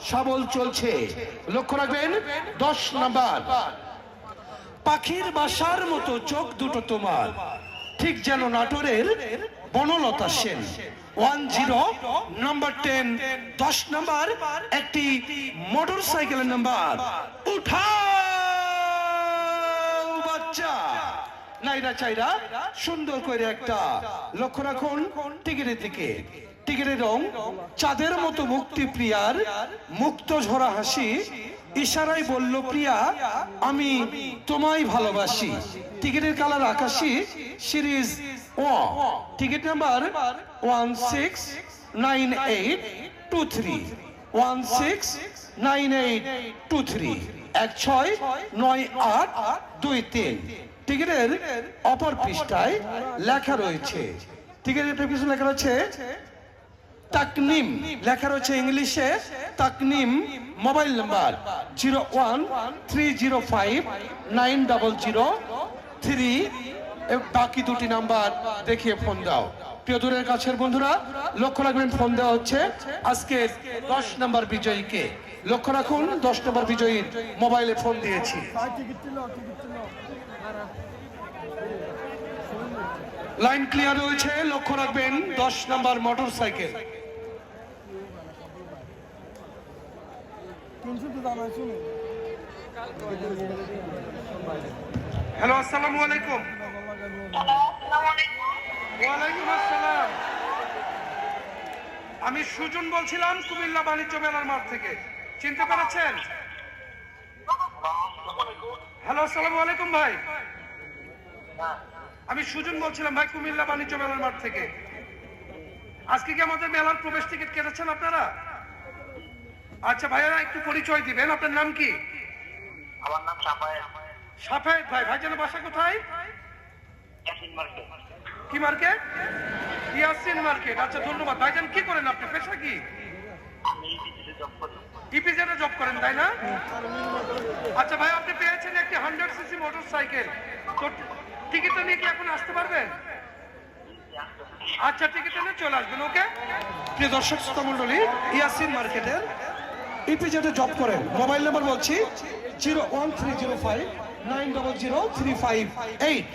সাবল চলছে। লক্ষ্য রাখবেন 10 নাম্বার। পাখির বাসার মতো চোখ দুটো তোমার, ঠিক যেন নাটোরের বনলতা সেন। 10 নাম্বার 10। 10 নাম্বার একটি মোটর সাইকেলের নাম্বার। উঠাও বাচ্চা নাইরা চাইরা সুন্দর করে একটা। লক্ষ্য রাখুন টিকিটের দিকে। টিকিটের রং চাঁদের মতো মুক্তি প্রিয়ার মুক্ত ঝরা হাসি, ইশারায় বলল প্রিয়া আমি তোমায় ভালোবাসি। টিকিটের কালার আকাশী, সিরিজ ও। Ticket number 169823 169823 169823। টিকিটের অপর পৃষ্ঠায় লেখা রয়েছে, টিকিটের পিছনে লেখা রয়েছে তাকনিম, লেখা রয়েছে ইংলিশে তাকনিম। Mobile number 013059003। বাকি দুটি নাম্বার দেখিয়ে ফোন দাও। প্রিয় দূরের কাছের বন্ধুরা লক্ষ্য রাখবেন, ফোন দেওয়া হচ্ছে আজকে 10 নাম্বার বিজয়ীকে। লক্ষ্য রাখুন 10 নাম্বার বিজয়ীর মোবাইলে ফোন দিয়েছি। লাইন ক্লিয়ার রয়েছে। লক্ষ্য রাখবেন 10 নাম্বার মোটর সাইকেল। হ্যালো, আসসালামু আলাইকুম। ওয়ালাইকুম আসসালাম। আমি সুজন বলছিলাম কুমিল্লা বাণিজ্য মেলার মাঠ থেকে। চিনতে পেরেছেন? হ্যালো, আসসালামু আলাইকুম ভাই। আমি সুজন বলছিলাম ভাই, কুমিল্লা বাণিজ্য মেলার মাঠ থেকে। আজকে কি আমাদের মেলার প্রবেশ টিকিট কেটেছেন আপনারা? আচ্ছা ভাইয়া একটু পরিচয় দিবেন, আপনার নাম কি? আমার নাম সাফায়েত। সাফায়েত ভাই। ভাইজানের বাসা কোথায়? ইয়াসিন মার্কেট। কি মার্কেট? ইয়াসিন মার্কেট। আচ্ছা ধন্যবাদ। ভাইজান কি করেন আপনি, পেশা কি? আমি ইপিজেডে জব করি। ইপিজেডে জব করেন তাই না? আচ্ছা ভাই, আপনি পেয়েছেন একটি 100 সিসি মোটর সাইকেল। তো টিকিটটা নিয়ে কি এখন আসতে পারবেন? আচ্ছা টিকিটটা নিয়ে চলে আসবেন। ওকে। প্রিয় দর্শক শ্রোতা মণ্ডলী, ইয়াসিন মার্কেটের ইপিজেডে জব করেন। মোবাইল নাম্বার বলছি 01305900358।